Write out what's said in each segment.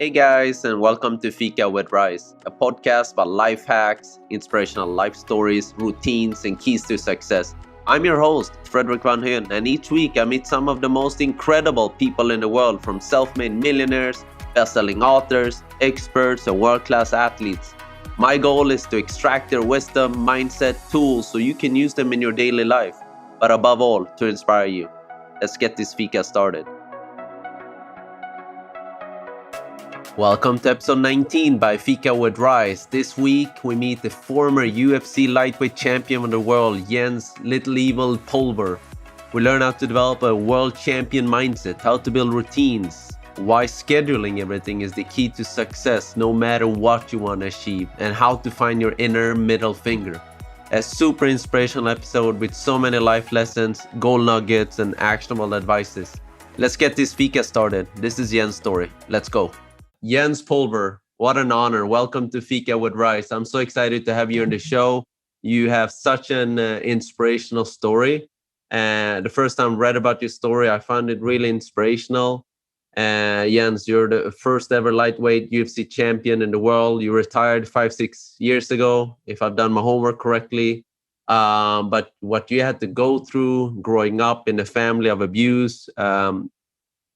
Hey guys, and welcome to Fika with Rice, a podcast about life hacks, inspirational life stories, routines, and keys to success. I'm your host, Fredrik, and each week I meet some of the most incredible people in the world, from self-made millionaires, best-selling authors, experts, and world-class athletes. My goal is to extract their wisdom, mindset, tools so you can use them in your daily life, but above all, to inspire you. Let's get this Fika started. Welcome to episode 19 by Fika with Rice. This week we meet the former UFC Lightweight Champion of the world, Lil Evil Pulver. We learn how to develop a world champion mindset, how to build routines, why scheduling everything is the key to success no matter what you want to achieve, and how to find your inner middle finger. A super inspirational episode with so many life lessons, gold nuggets, and actionable advices. Let's get this Fika started. This is Jens' story. Let's go. Pulver, what an honor. Welcome to Fika with Rice. I'm so excited to have you on the show. You have such an inspirational story. And the first time I read about your story, I found it really inspirational. Jens, you're the first ever lightweight UFC champion in the world. You retired 5-6 years ago, if I've done my homework correctly. But what you had to go through growing up in a family of abuse,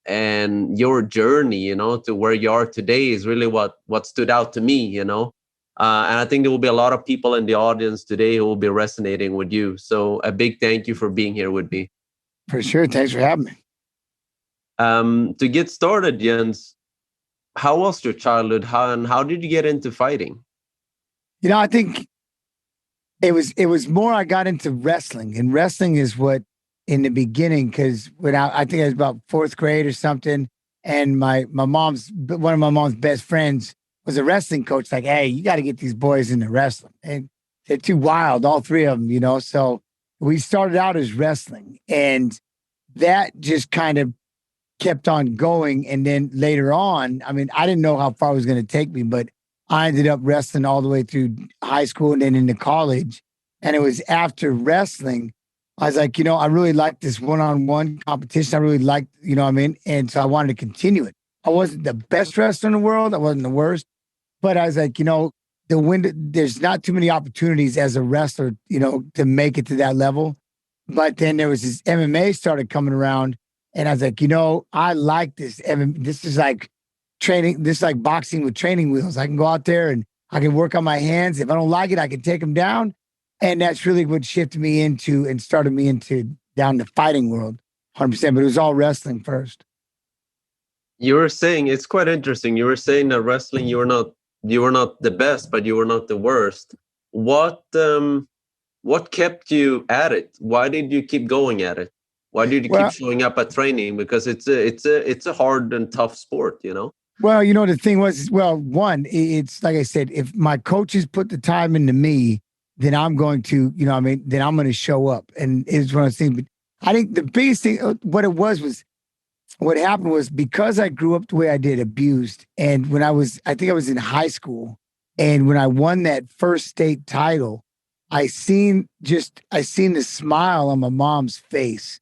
and your journey, to where you are today is really what stood out to me, and I think there will be a lot of people in the audience today who will be resonating with you. So a big thank you for being here with me. For sure. Thanks for having me. To get started, Jens, how was your childhood? How did you get into fighting? I think it was more I got into wrestling, and wrestling is what in the beginning, because I think I was about fourth grade or something, and one of my mom's best friends was a wrestling coach. Like, hey, you got to get these boys into wrestling, and they're too wild, all three of them, So we started out as wrestling, and that just kind of kept on going. And then later on, I didn't know how far it was going to take me, but I ended up wrestling all the way through high school and then into college. And it was after wrestling, I was like, I really liked this one-on-one competition. I really liked, and so I wanted to continue it. I wasn't the best wrestler in the world. I wasn't the worst, but I was like, there's not too many opportunities as a wrestler, to make it to that level. But then there was this MMA started coming around, and I was like, I like this. This is like training. This is like boxing with training wheels. I can go out there and I can work on my hands. If I don't like it, I can take them down. And that's really what shifted me into and started me down the fighting world, 100%. But it was all wrestling first. You were saying, it's quite interesting. You were saying that wrestling, you were not the best, but you were not the worst. What kept you at it? Why did you keep going at it? Why did you keep showing up at training? Because it's a hard and tough sport, Well, the thing was, one, it's like I said, if my coaches put the time into me, then I'm going to, then I'm going to show up. And it's one of those things. But I think the biggest thing, what happened was because I grew up the way I did, abused. And I think I was in high school. And when I won that first state title, I seen the smile on my mom's face.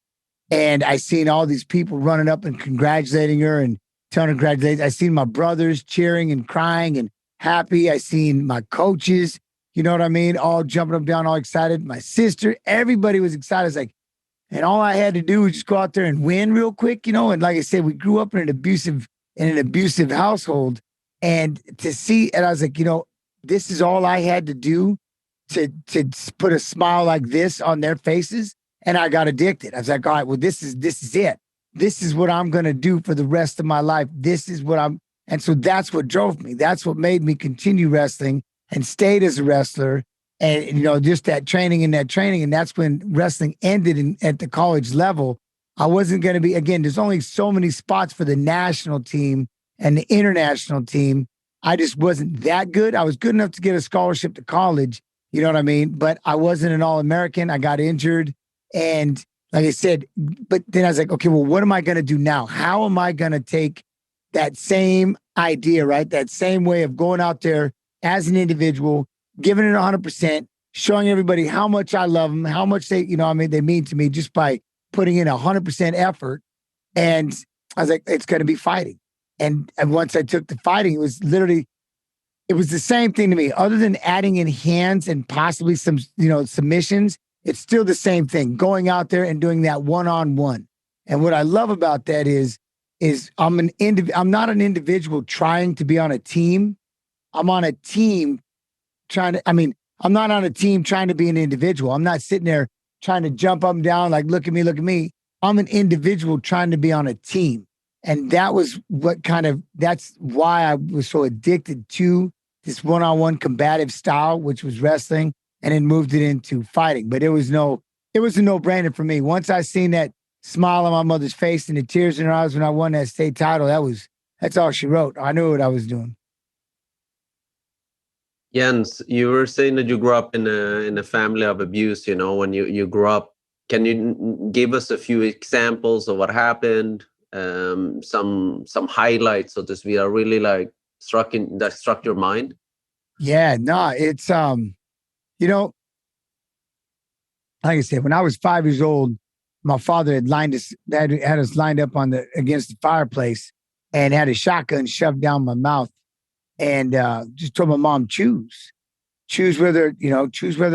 And I seen all these people running up and congratulating her and telling her congratulations. I seen my brothers cheering and crying and happy. I seen my coaches, all jumping up down, all excited. My sister, everybody was excited. It's like, and all I had to do was just go out there and win real quick, And like I said, we grew up in an abusive household, and I was like, this is all I had to do to put a smile like this on their faces. And I got addicted. I was like, all right, well, this is it. This is what I'm going to do for the rest of my life. And so that's what drove me. That's what made me continue wrestling and stayed as a wrestler, and just that training. And that's when wrestling ended at the college level. I wasn't going to be, again, there's only so many spots for the national team and the international team. I just wasn't that good. I was good enough to get a scholarship to college, but I wasn't an All-American. I got injured. And like I said, but then I was like, okay, well, what am I going to do now? How am I going to take that same idea, right? That same way of going out there as an individual, giving it 100%, showing everybody how much I love them, how much they mean to me just by putting in 100% effort. And I was like, it's going to be fighting. And once I took to fighting, it was the same thing to me. Other than adding in hands and possibly some, submissions, it's still the same thing. Going out there and doing that one-on-one. And what I love about that is I'm not an individual trying to be on a team. I'm on a team I'm not on a team trying to be an individual. I'm not sitting there trying to jump up and down like, look at me, look at me. I'm an individual trying to be on a team. And that's why I was so addicted to this one-on-one combative style, which was wrestling, and then moved it into fighting. But it was a no-brainer for me. Once I seen that smile on my mother's face and the tears in her eyes when I won that state title, that's all she wrote. I knew what I was doing. Jens, you were saying that you grew up in a family of abuse, when you grew up. Can you give us a few examples of what happened? Some highlights of this are really like struck your mind? Yeah, no, it's like I said, when I was 5 years old, my father had had us lined up against the fireplace and had a shotgun shoved down my mouth and just told my mom, choose whether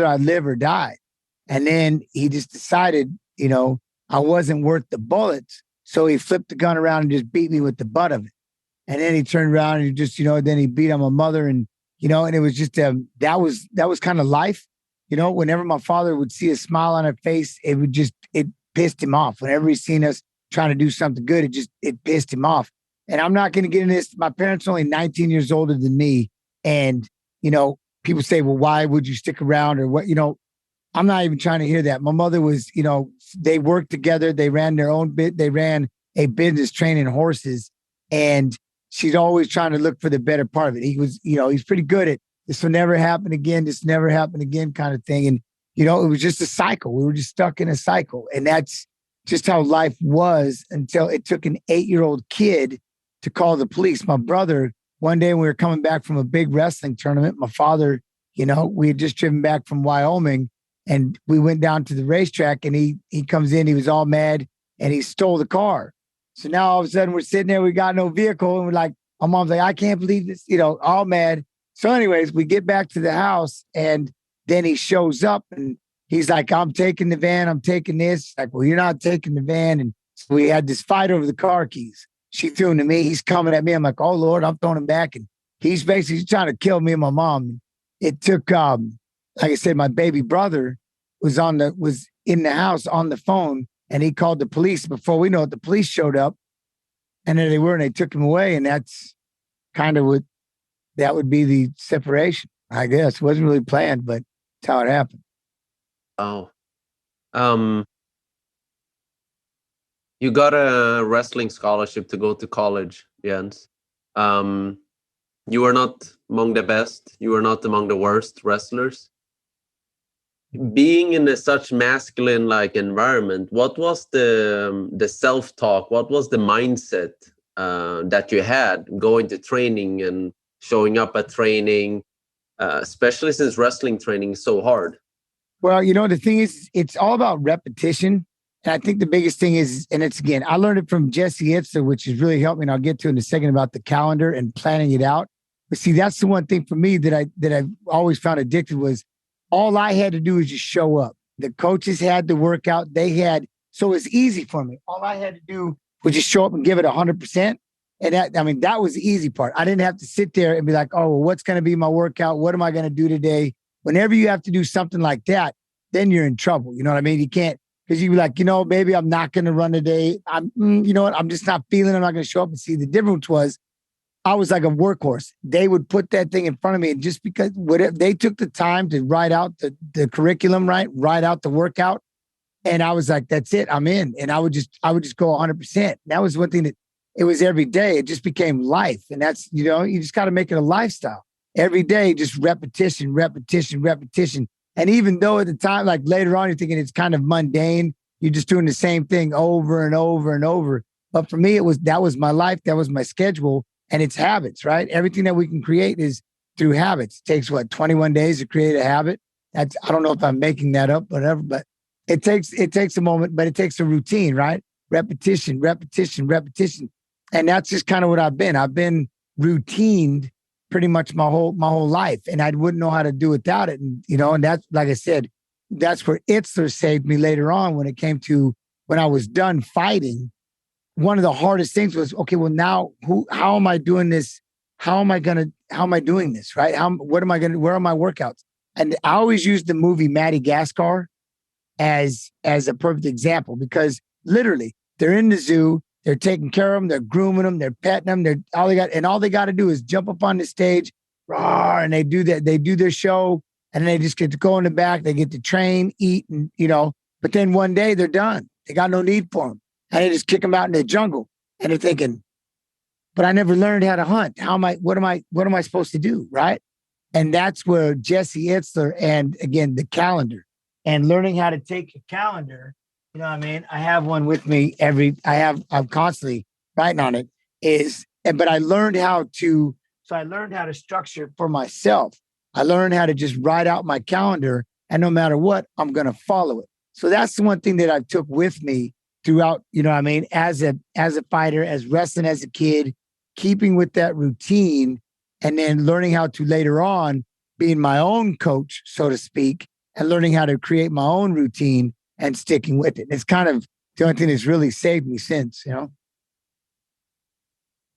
I live or die. And then he just decided, I wasn't worth the bullets. So he flipped the gun around and just beat me with the butt of it. And then he turned around and just, then he beat on my mother and it was just, that was kind of life. Whenever my father would see a smile on her face, it pissed him off. Whenever he seen us trying to do something good, it pissed him off. And I'm not going to get into this. My parents are only 19 years older than me. And, people say, well, why would you stick around or what, I'm not even trying to hear that. My mother was, they worked together. They ran their own they ran a business training horses, and she's always trying to look for the better part of it. He was, he's pretty good at this will never happen again. This never happen again kind of thing. And, it was just a cycle. We were just stuck in a cycle. And that's just how life was until it took an 8-year-old kid to call the police. My brother, one day when we were coming back from a big wrestling tournament, my father, we had just driven back from Wyoming. And we went down to the racetrack and he comes in, he was all mad and he stole the car. So now all of a sudden we're sitting there, we got no vehicle. And we're like, my mom's like, I can't believe this, all mad. So anyways, we get back to the house and then he shows up and he's like, I'm taking the van, I'm taking this. Like, well, you're not taking the van. And so we had this fight over the car keys. She threw them to me. He's coming at me. I'm like, oh Lord, I'm throwing him back. And he's basically trying to kill me and my mom. It took, like I said, my baby brother was in the house on the phone and he called the police. Before we know it, the police showed up and there they were and they took him away. And that's kind of that would be the separation, I guess. It wasn't really planned, but that's how it happened. Oh, you got a wrestling scholarship to go to college, Jens. You were not among the best. You were not among the worst wrestlers. Being in such masculine environment, what was the self-talk? What was the mindset that you had going to training and showing up at training, especially since wrestling training is so hard? Well, the thing is, it's all about repetition. And I think the biggest thing is, and it's again, I learned it from Jesse Itzler, which has really helped me. And I'll get to in a second about the calendar and planning it out. But see, that's the one thing for me that I've always found addicted was all I had to do was just show up. The coaches had the workout. So it's easy for me. All I had to do was just show up and give it 100%. And that was the easy part. I didn't have to sit there and be like, oh, well, what's going to be my workout? What am I going to do today? Whenever you have to do something like that, then you're in trouble. You know what I mean? You can't, because you be like, maybe I'm not going to run today. You know what? I'm just not feeling. I'm not going to show up. And see, the difference was I was like a workhorse. They would put that thing in front of me. And just because they took the time to write out the curriculum, write out the workout. And I was like, that's it. I'm in. And I would just go 100%. That was one thing that it was every day. It just became life. And that's, you just got to make it a lifestyle. Every day, just repetition. And even though at the time, like later on, you're thinking it's kind of mundane, you're just doing the same thing over and over and over. But for me, that was my life. That was my schedule. And it's habits, right? Everything that we can create is through habits. It takes 21 days to create a habit. I don't know if I'm making that up, whatever, but it takes a moment, but it takes a routine, right? Repetition. And that's just kind of what I've been. I've been routined pretty much my whole life, and I wouldn't know how to do without it. And and that's, like I said, that's where Itzler saved me later on when it came to when I was done fighting. One of the hardest things was, okay, well now how am I doing this? How am I doing this? Right? Where are my workouts? And I always use the movie Madagascar as a perfect example, because literally they're in the zoo, they're taking care of them, they're grooming them, they're petting them, all they got to do is jump up on the stage, rawr, and they do their show, and then they just get to go in the back, they get to train, eat, and but then one day they're done. They got no need for them. And they just kick them out in the jungle. And they're thinking, but I never learned how to hunt. What am I supposed to do? Right. And that's where Jesse Itzler, and again, the calendar, and learning how to take a calendar, what I mean? I have one with me I'm constantly writing on it but I learned how to structure for myself. I learned how to just write out my calendar, and no matter what, I'm going to follow it. So that's the one thing that I took with me throughout, as a fighter, as wrestling as a kid, keeping with that routine, and then learning how to later on being my own coach, so to speak, and learning how to create my own routine and sticking with it. It's kind of the only thing that's really saved me since,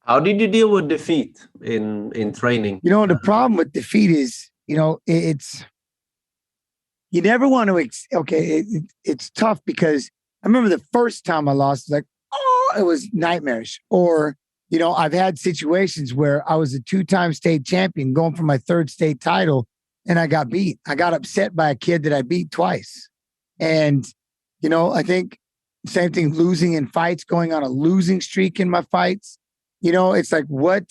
How did you deal with defeat in training? The problem with defeat is, it's, you never want to, it's tough, because I remember the first time I lost, like, it was nightmarish. Or, I've had situations where I was a 2-time state champion going for my 3rd state title, and I got beat. I got upset by a kid that I beat twice. And, I think same thing, losing in fights, going on a losing streak in my fights. It's like, what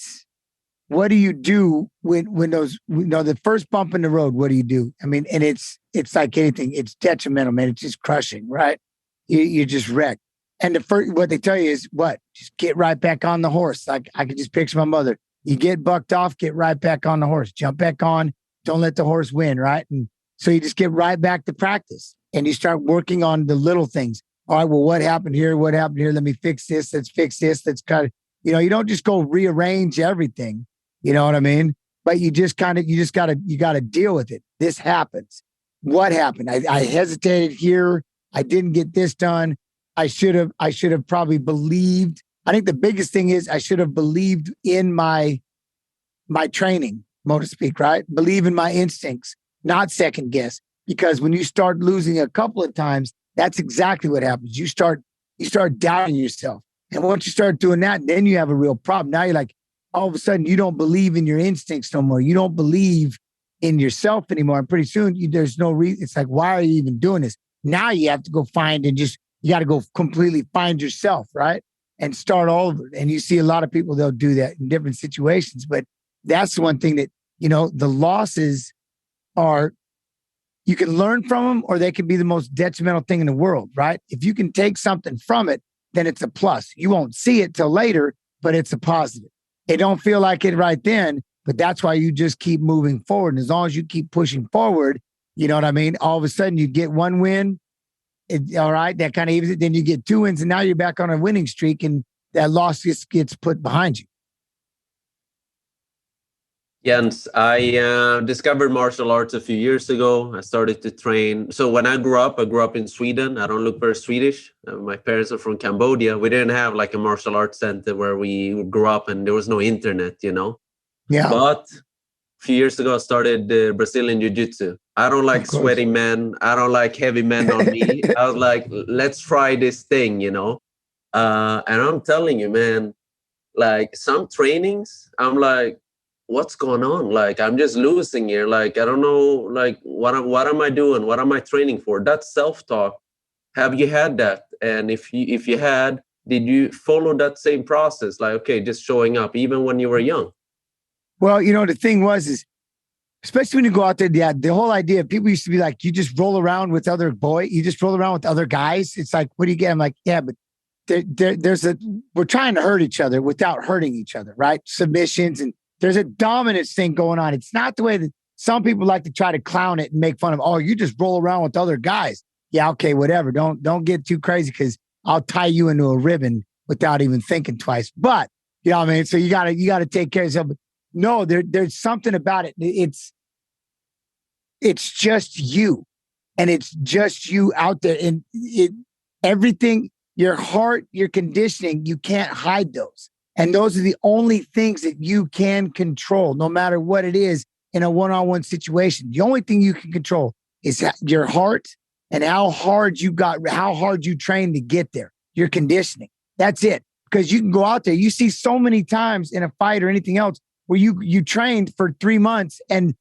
do you do when those, the first bump in the road, what do you do? I mean, and it's like anything, it's detrimental, man. It's just crushing, right? You just wreck. And what they tell you is just get right back on the horse. Like, I could just picture my mother. You get bucked off, get right back on the horse, jump back on, don't let the horse win. Right. And so you just get right back to practice, and you start working on the little things. All right, well, what happened here? What happened here? Let me fix this. Let's fix this. Let's cut it. You don't just go rearrange everything. You know what I mean? But you got to deal with it. This happens. What happened? I hesitated here. I didn't get this done. I should have probably believed. I think the biggest thing is I should have believed in my training, so to speak, right? Believe in my instincts, not second guess. Because when you start losing a couple of times, that's exactly what happens. You start doubting yourself. And once you start doing that, then you have a real problem. Now you're like, all of a sudden, you don't believe in your instincts no more. You don't believe in yourself anymore. And pretty soon, there's no reason. It's like, why are you even doing this? Now you have to go you got to go completely find yourself, right? And start all over. And you see a lot of people, they'll do that in different situations. But that's the one thing that, the losses are, you can learn from them, or they can be the most detrimental thing in the world, right? If you can take something from it, then it's a plus. You won't see it till later, but it's a positive. It don't feel like it right then, but that's why you just keep moving forward. And as long as you keep pushing forward, you know what I mean? All of a sudden you get one win. All right, that kind of evens it. Then you get 2 wins, and now you're back on a winning streak, and that loss just gets put behind you. Jens, I discovered martial arts a few years ago. I started to train. So when I grew up in Sweden. I don't look very Swedish. My parents are from Cambodia. We didn't have like a martial arts center where we grew up, and there was no internet, Yeah. But a few years ago, I started Brazilian Jiu-Jitsu. I don't like sweaty men. I don't like heavy men on me. I was like, let's try this thing, And I'm telling you, man, like some trainings, I'm like, what's going on? Like, I'm just losing here. Like, I don't know, like, what am I doing? What am I training for? That's self-talk. Have you had that? And if you had, did you follow that same process? Like, okay, just showing up even when you were young? Well, the thing is, especially when you go out there, the whole idea, people used to be like, you just roll around with you just roll around with other guys. It's like, what do you get? I'm like, yeah, but we're trying to hurt each other without hurting each other, right? Submissions, and there's a dominance thing going on. It's not the way that some people like to try to clown it and make fun of, oh, you just roll around with other guys. Yeah, okay, whatever. Don't get too crazy, because I'll tie you into a ribbon without even thinking twice. But you know what I mean? So you gotta take care of yourself. No, there's something about it. It's just you. And it's just you out there. And everything, your heart, your conditioning, you can't hide those. And those are the only things that you can control, no matter what it is in a one-on-one situation. The only thing you can control is your heart and how hard you train to get there, your conditioning. That's it. Because you can go out there. You see so many times in a fight or anything else where you trained for 3 months and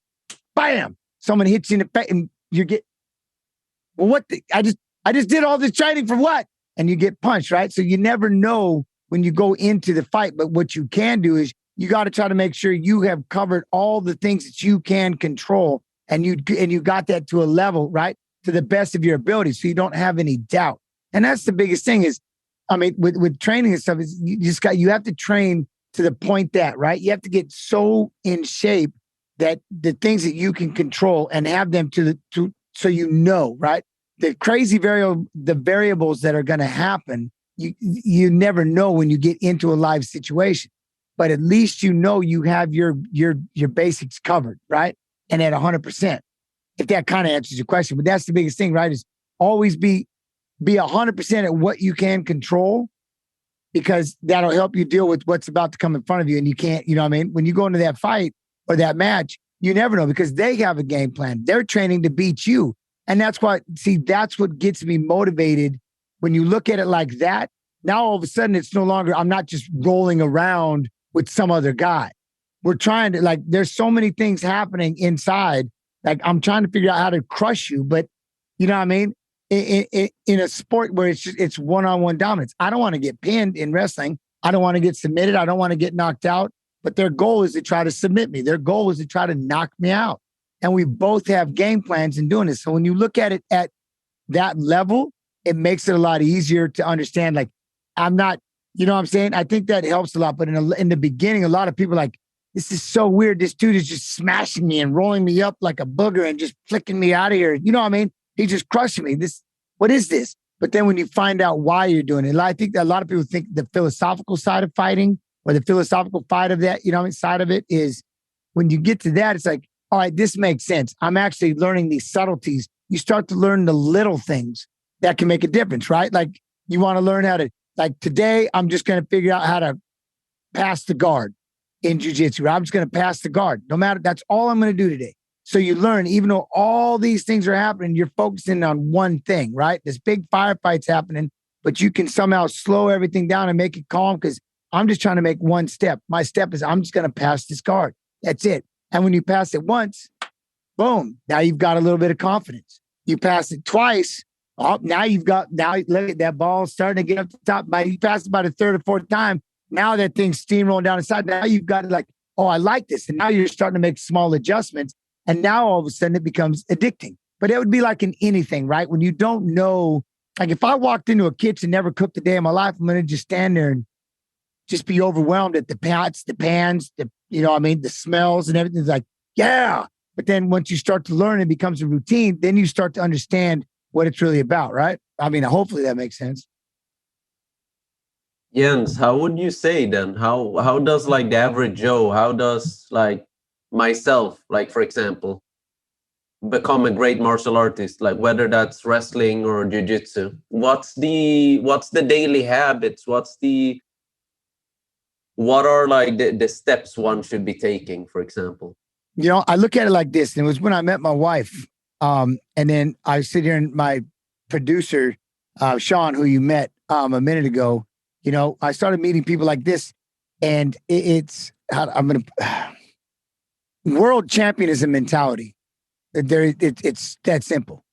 bam, someone hits you in the face and you get, well, I just did all this training for what? And you get punched, right? So you never know when you go into the fight. But what you can do is you got to try to make sure you have covered all the things that you can control. And you got that to a level, right? To the best of your ability. So you don't have any doubt. And that's the biggest thing is, I mean, with training and stuff, is you have to train to the point that, right? You have to get so in shape that the things that you can control and have them so you know, right? The crazy variables that are going to happen, you never know when you get into a live situation. But at least you know you have your basics covered, right? And at 100%. If that kind of answers your question. But that's the biggest thing, right? Is always be 100% at what you can control, because that'll help you deal with what's about to come in front of you. And you can't, you know what I mean? When you go into that fight or that match, you never know because they have a game plan. They're training to beat you. And that's what gets me motivated when you look at it like that. Now, all of a sudden, it's no longer, I'm not just rolling around with some other guy. We're trying to, like, there's so many things happening inside. Like, I'm trying to figure out how to crush you. But, you know what I mean? In a sport where it's one-on-one dominance. I don't want to get pinned in wrestling. I don't want to get submitted. I don't want to get knocked out. But their goal is to try to submit me. Their goal is to try to knock me out. And we both have game plans in doing this. So when you look at it at that level, it makes it a lot easier to understand. Like, I'm not, you know what I'm saying? I think that helps a lot. But in the beginning, a lot of people are like, this is so weird. This dude is just smashing me and rolling me up like a booger and just flicking me out of here. You know what I mean? He's just crushing me. What is this? But then when you find out why you're doing it, I think that a lot of people think the philosophical side of fighting or the philosophical side of that, you know, side of it is when you get to that, it's like, all right, this makes sense. I'm actually learning these subtleties. You start to learn the little things that can make a difference, right? Like you want to learn how to, like today, I'm just going to figure out how to pass the guard in jiu-jitsu. I'm just going to pass the guard. No matter, that's all I'm going to do today. So you learn, even though all these things are happening, you're focusing on one thing, right? This big firefight's happening, but you can somehow slow everything down and make it calm because I'm just trying to make one step. My step is I'm just going to pass this guard. That's it. And when you pass it once, boom, now you've got a little bit of confidence. You pass it twice, now look at that ball starting to get up the top. You pass it about a third or fourth time, now that thing's steamrolling down the side. Now you've got it like, oh, I like this. And now you're starting to make small adjustments. And now all of a sudden it becomes addicting. But it would be like in anything, right? When you don't know, like if I walked into a kitchen, never cooked a day in my life, I'm going to just stand there and just be overwhelmed at the pots, the pans, you know what I mean, the smells and everything's like, yeah. But then once you start to learn, it becomes a routine. Then you start to understand what it's really about, right? I mean, hopefully that makes sense. Jens, how would you say then? How does like the average Joe, how does like myself, like for example, become a great martial artist, like whether that's wrestling or jiu-jitsu? What's the daily habits? What are like the steps one should be taking, for example? You know, I look at it like this. And it was when I met my wife. And then I sit here and my producer, Sean, who you met a minute ago, you know, I started meeting people like this. And world champion is a mentality. It's that simple.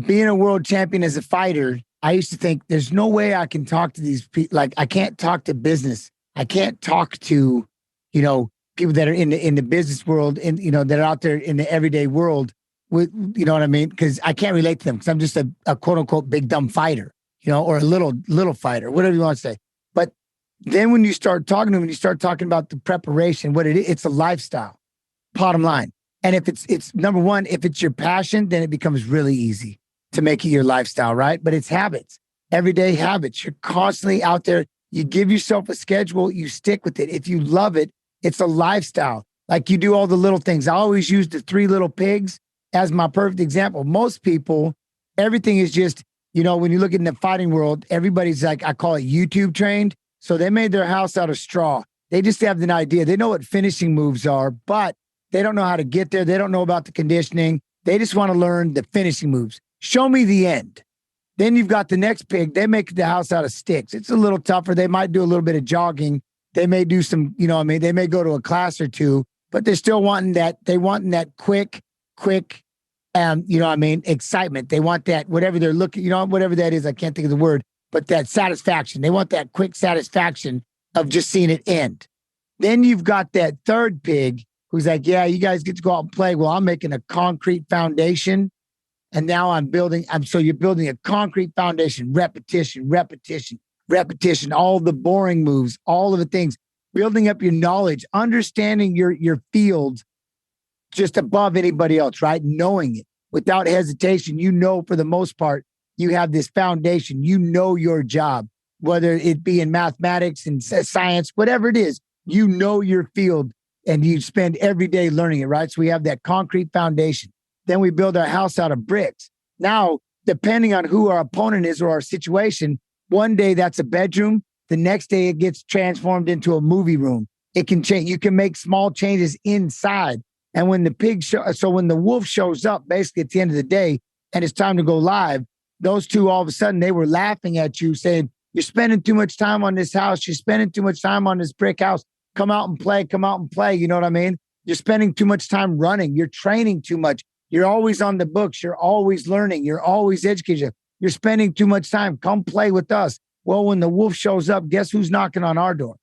Being a world champion as a fighter, I used to think there's no way I can talk to these people. Like I can't talk to business. I can't talk to, you know, people that are in the business world and, you know, that are out there in the everyday world with, you know what I mean? Because I can't relate to them because I'm just a quote unquote big dumb fighter, you know, or a little fighter, whatever you want to say. But then when you start talking to them, you start talking about the preparation, what it is, it's a lifestyle, bottom line. And if it's number one, if it's your passion, then it becomes really easy to make it your lifestyle, right? But it's habits, everyday habits. You're constantly out there. You give yourself a schedule, you stick with it. If you love it, it's a lifestyle. Like you do all the little things. I always use the 3 little pigs as my perfect example. Most people, everything is just, when you look in the fighting world, everybody's like, I call it YouTube trained. So they made their house out of straw. They just have an idea. They know what finishing moves are, but they don't know how to get there. They don't know about the conditioning. They just want to learn the finishing moves. Show me the end. Then you've got the next pig. They make the house out of sticks. It's a little tougher. They might do a little bit of jogging. They may do some, they may go to a class or two, but they're still wanting that. They want that quick, excitement. They want that, whatever they're looking, whatever that is. I can't think of the word, but that satisfaction. They want that quick satisfaction of just seeing it end. Then you've got that third pig who's like, yeah, you guys get to go out and play. Well, I'm making a concrete foundation. And now so you're building a concrete foundation, repetition, all the boring moves, all of the things, building up your knowledge, understanding your field just above anybody else, right? Knowing it without hesitation. For the most part, you have this foundation, your job, whether it be in mathematics and science, whatever it is, your field and you spend every day learning it, right? So we have that concrete foundation. Then we build our house out of bricks. Now, depending on who our opponent is or our situation, one day that's a bedroom. The next day it gets transformed into a movie room. It can change. You can make small changes inside. And when when the wolf shows up, basically at the end of the day, and it's time to go live, those two, all of a sudden, they were laughing at you saying, you're spending too much time on this house. You're spending too much time on this brick house. Come out and play. You know what I mean? You're spending too much time running. You're training too much. You're always on the books. You're always learning. You're always educated. You're spending too much time. Come play with us. Well, when the wolf shows up, guess who's knocking on our door,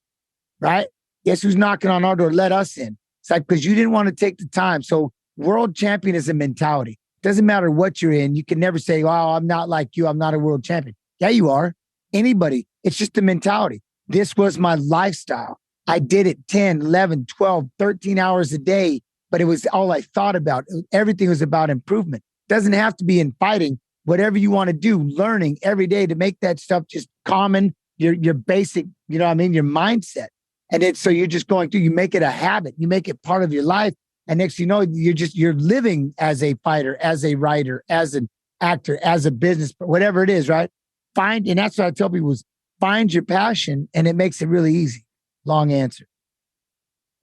right? Guess who's knocking on our door? Let us in. It's like, because you didn't want to take the time. So world champion is a mentality. Doesn't matter what you're in. You can never say, oh, I'm not like you. I'm not a world champion. Yeah, you are. Anybody. It's just the mentality. This was my lifestyle. I did it 10, 11, 12, 13 hours a day, but it was all I thought about. Everything was about improvement. Doesn't have to be in fighting. Whatever you want to do, learning every day to make that stuff just common, your basic, your mindset. And so you're just going through, you make it a habit, you make it part of your life. And next thing you know, you're living as a fighter, as a writer, as an actor, as a business, whatever it is, right? And that's what I tell people is find your passion and it makes it really easy. Long answer.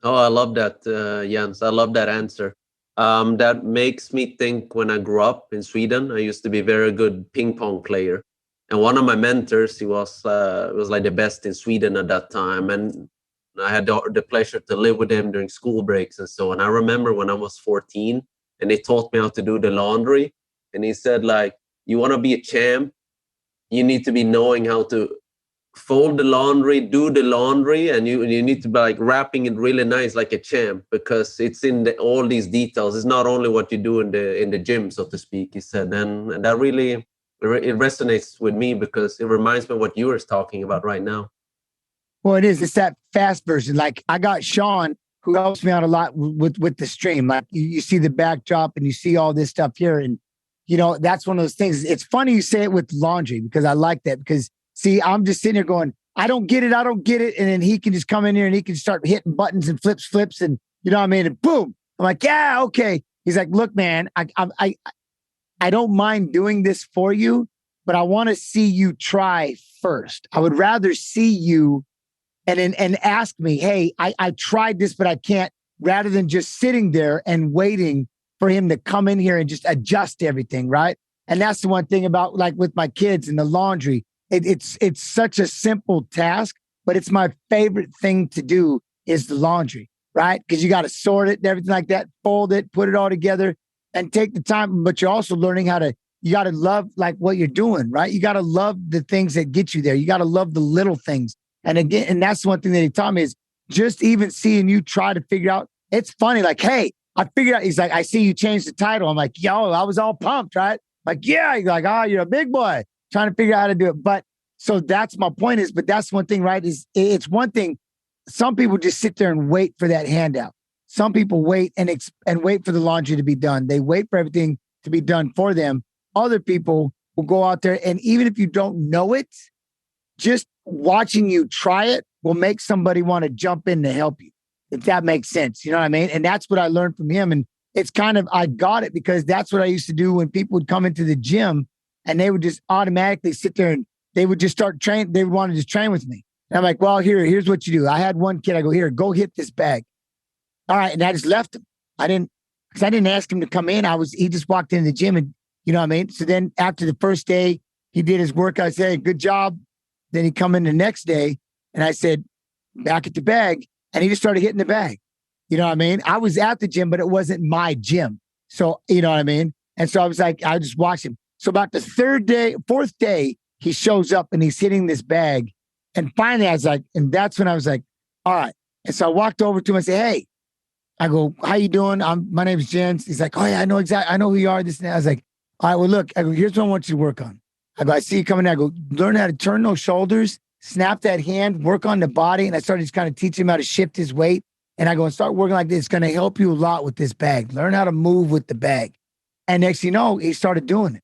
Oh, I love that, Jens. I love that answer. That makes me think when I grew up in Sweden, I used to be a very good ping pong player. And one of my mentors, he was like the best in Sweden at that time. And I had the pleasure to live with him during school breaks and so on. I remember when I was 14 and he taught me how to do the laundry. And he said, like, you want to be a champ, you need to be knowing how to fold the laundry, do the laundry, and you need to be like wrapping it really nice like a champ, because it's in all these details. It's not only what you do in the gym, so to speak, he said. And that really, it resonates with me because it reminds me of what you were talking about right now. Well, it is. It's that fast version. Like I got Sean, who helps me out a lot with the stream. Like you see the backdrop and you see all this stuff here. And, that's one of those things. It's funny you say it with laundry because I like that because, see, I'm just sitting there going, I don't get it. And then he can just come in here and he can start hitting buttons and flips. And and boom. I'm like, yeah, okay. He's like, look, man, I don't mind doing this for you, but I want to see you try first. I would rather see you and ask me, hey, I tried this, but I can't, rather than just sitting there and waiting for him to come in here and just adjust everything, right? And that's the one thing about like with my kids and the laundry. It's such a simple task, but it's my favorite thing to do is the laundry, right? Because you got to sort it and everything like that, fold it, put it all together and take the time. But you're also learning you got to love like what you're doing, right? You got to love the things that get you there. You got to love the little things. And again, and that's one thing that he taught me is just even seeing you try to figure out, it's funny. Like, hey, I figured out, he's like, I see you changed the title. I'm like, yo, I was all pumped, right? Like, yeah, he's like, oh, you're a big boy. Trying to figure out how to do it. But so that's my point is, but that's one thing, right? Is it's one thing. Some people just sit there and wait for that handout. Some people wait and wait for the laundry to be done. They wait for everything to be done for them. Other people will go out there and even if you don't know it, just watching you try it will make somebody want to jump in to help you, if that makes sense. You know what I mean? And that's what I learned from him. And it's kind of, I got it because that's what I used to do when people would come into the gym and they would just automatically sit there and they would just start train. They would want to just train with me. And I'm like, well, here's what you do. I had one kid, I go, here, go hit this bag. All right. And I just left him. Because I didn't ask him to come in. He just walked into the gym and, you know what I mean? So then after the first day, he did his work. I said, good job. Then he come in the next day and I said, back at the bag. And he just started hitting the bag. You know what I mean? I was at the gym, but it wasn't my gym. So, you know what I mean? And so I was like, I just watched him. So about the fourth day, he shows up and he's hitting this bag. And finally I was like, and that's when I was like, all right. And so I walked over to him and said, hey, I go, how you doing? My name's Jens. He's like, oh yeah, I know who you are. This and that. I was like, all right, well, look, I go, here's what I want you to work on. I go, I see you coming in. I go, learn how to turn those shoulders, snap that hand, work on the body. And I started just kind of teaching him how to shift his weight. And I go, and start working like this. It's going to help you a lot with this bag. Learn how to move with the bag. And next thing you know, he started doing it.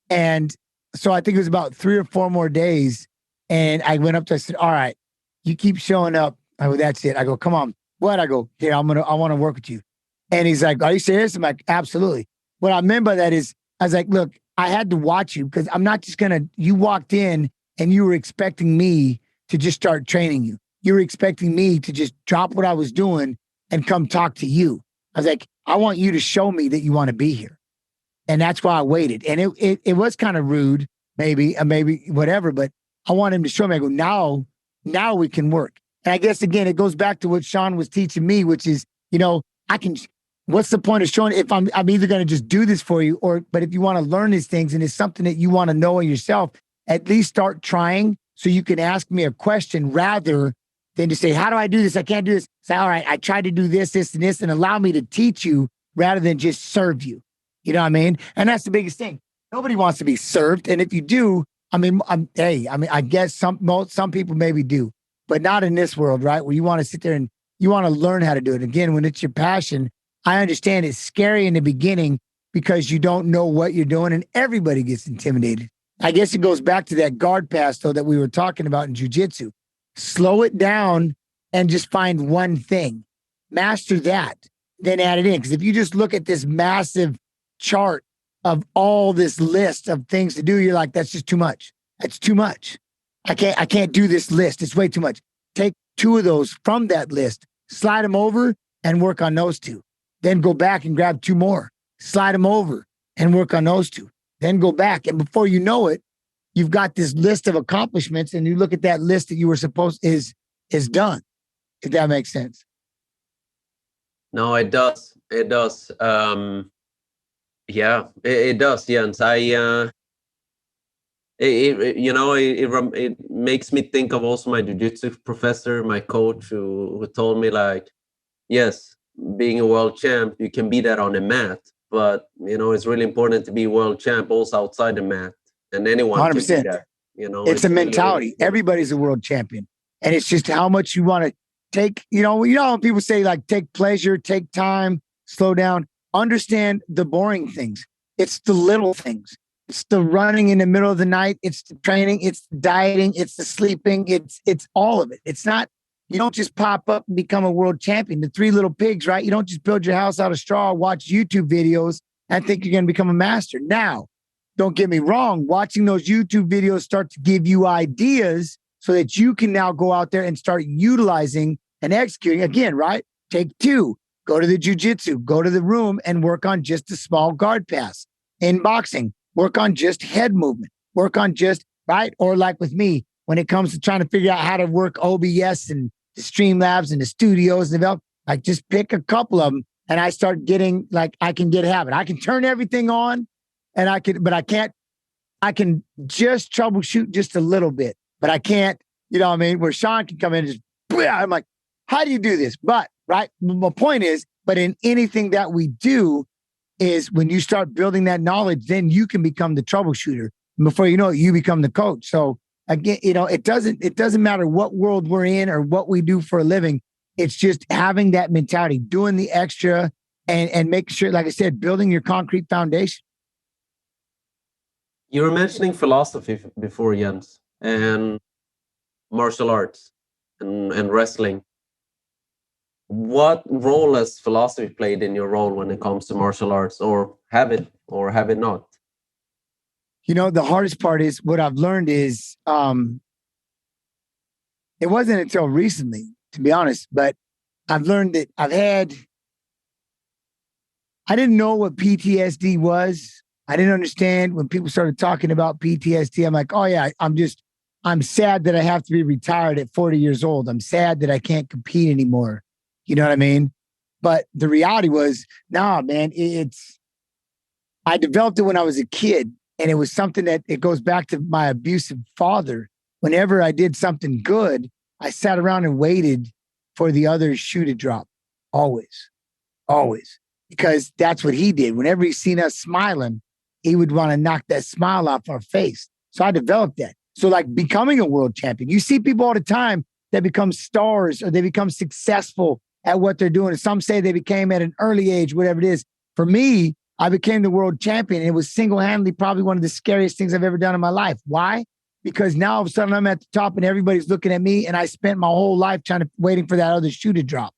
And so I think it was about 3 or 4 more days. And I went up to him, I said, all right, you keep showing up. I go, that's it. I go, come on. What? I go, here, I want to work with you. And he's like, are you serious? I'm like, absolutely. What I meant by that is, I was like, look, I had to watch you because I'm not just you walked in and you were expecting me to just start training you. You were expecting me to just drop what I was doing and come talk to you. I was like, I want you to show me that you want to be here. And that's why I waited. And it was kind of rude, maybe whatever, but I want him to show me. I go, now we can work. And I guess, again, it goes back to what Sean was teaching me, which is, what's the point of showing if I'm either going to just do this for you but if you want to learn these things and it's something that you want to know in yourself, at least start trying so you can ask me a question rather than to say, how do I do this? I can't do this. Say, all right, I tried to do this, this, and this, and allow me to teach you rather than just serve you. You know what I mean? And that's the biggest thing. Nobody wants to be served. And if you do, I guess some people maybe do, but not in this world, right? Where you want to sit there and you want to learn how to do it. Again, when it's your passion, I understand it's scary in the beginning because you don't know what you're doing and everybody gets intimidated. I guess it goes back to that guard pass, though, that we were talking about in jiu-jitsu. Slow it down and just find one thing. Master that, then add it in. Because if you just look at this massive chart of all this list of things to do, you're like, that's just too much. That's too much. I can't do this list. It's way too much. Take 2 of those from that list, slide them over and work on those 2. Then go back and grab 2 more, slide them over and work on those 2. Then go back. And before you know it, you've got this list of accomplishments and you look at that list that you were supposed is done. If that makes sense. No, it does. It does. Yeah, it does, Jens. It makes me think of also my jiu-jitsu professor, my coach, who told me, like, yes, being a world champ, you can be that on the mat, but it's really important to be world champ also outside the mat, and anyone 100%. Can be that. It's a mentality. Really, everybody's a world champion, and it's just how much you want to take. When people say, like, take pleasure, take time, slow down. Understand the boring things. It's the little things. It's the running in the middle of the night. It's the training. It's the dieting. It's the sleeping. It's all of it. It's not, you don't just pop up and become a world champion. The 3 little pigs, right? You don't just build your house out of straw, watch YouTube videos and think you're going to become a master. Now, don't get me wrong. Watching those YouTube videos start to give you ideas so that you can now go out there and start utilizing and executing again, right? Take 2. Go to the jiu-jitsu, go to the room and work on just a small guard pass. In boxing, work on just head movement, work on just, right? Or like with me, when it comes to trying to figure out how to work OBS and the Streamlabs and the studios, develop, like just pick a couple of them and I start getting, like, I can get a habit. I can turn everything on and I can just troubleshoot just a little bit, but I can't, where Sean can come in and just, I'm like, how do you do this? But, right, my point is, but in anything that we do is when you start building that knowledge, then you can become the troubleshooter. And before you know it, you become the coach. So again, it doesn't matter what world we're in or what we do for a living. It's just having that mentality, doing the extra and making sure, like I said, building your concrete foundation. You were mentioning philosophy before, Jens, and martial arts and wrestling. What role has philosophy played in your role when it comes to martial arts, or have it not? The hardest part is what I've learned is it wasn't until recently, to be honest, but I've learned that I didn't know what PTSD was. I didn't understand when people started talking about PTSD. I'm like, oh yeah, I'm sad that I have to be retired at 40 years old. I'm sad that I can't compete anymore. You know what I mean? But the reality was, nah, man, I developed it when I was a kid. And it was something that it goes back to my abusive father. Whenever I did something good, I sat around and waited for the other shoe to drop. Always, always. Because that's what he did. Whenever he seen us smiling, he would want to knock that smile off our face. So I developed that. So like becoming a world champion, you see people all the time that become stars or they become successful at what they're doing. And some say they became at an early age, whatever it is. For me, I became the world champion. And it was single-handedly probably one of the scariest things I've ever done in my life. Why? Because now all of a sudden I'm at the top and everybody's looking at me and I spent my whole life waiting for that other shoe to drop,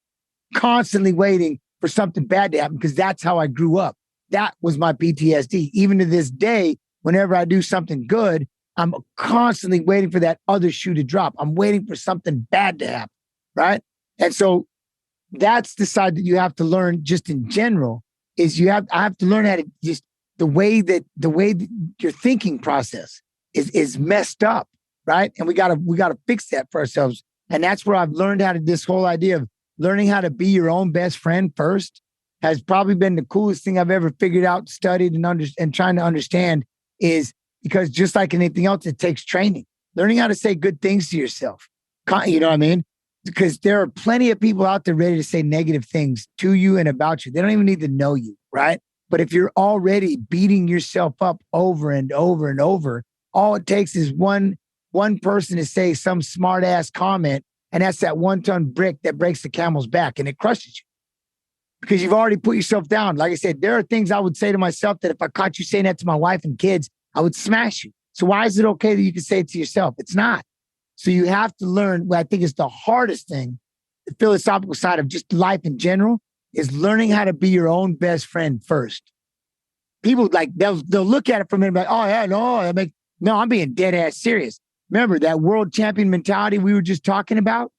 constantly waiting for something bad to happen because that's how I grew up. That was my PTSD. Even to this day, whenever I do something good, I'm constantly waiting for that other shoe to drop. I'm waiting for something bad to happen, right? And so that's the side that you have to learn just in general is I have to learn how to just the way that your thinking process is messed up, right? And we gotta fix that for ourselves. And that's where I've learned how to this whole idea of learning how to be your own best friend first has probably been the coolest thing I've ever figured out, studied, and trying to understand is because just like anything else, it takes training. Learning how to say good things to yourself. You know what I mean? Because there are plenty of people out there ready to say negative things to you and about you. They don't even need to know you, right? But if you're already beating yourself up over and over and over, all it takes is one person to say some smart ass comment. And that's that 1-ton brick that breaks the camel's back and it crushes you because you've already put yourself down. Like I said, there are things I would say to myself that if I caught you saying that to my wife and kids, I would smash you. So why is it okay that you can say it to yourself? It's not. So you have to learn what I think is the hardest thing, the philosophical side of just life in general, is learning how to be your own best friend first. People like they'll look at it from it like, oh yeah, no, I'm being dead ass serious. Remember that world champion mentality we were just talking about?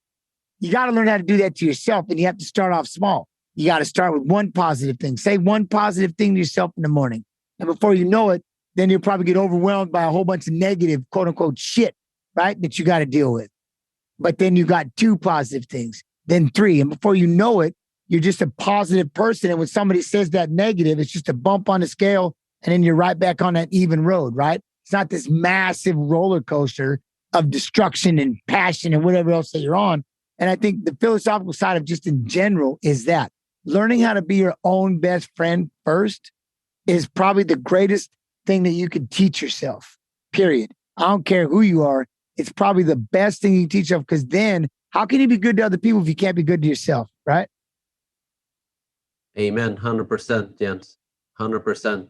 You got to learn how to do that to yourself, and you have to start off small. You got to start with one positive thing. Say one positive thing to yourself in the morning. And before you know it, then you'll probably get overwhelmed by a whole bunch of negative, quote unquote, shit, right? That you got to deal with. But then you got 2 positive things, then 3. And before you know it, you're just a positive person. And when somebody says that negative, it's just a bump on the scale. And then you're right back on that even road, right? It's not this massive roller coaster of destruction and passion and whatever else that you're on. And I think the philosophical side of just in general is that learning how to be your own best friend first is probably the greatest thing that you could teach yourself, period. I don't care who you are. It's probably the best thing you can teach yourself because then how can you be good to other people if you can't be good to yourself, right? Amen. 100%, Jens. 100%.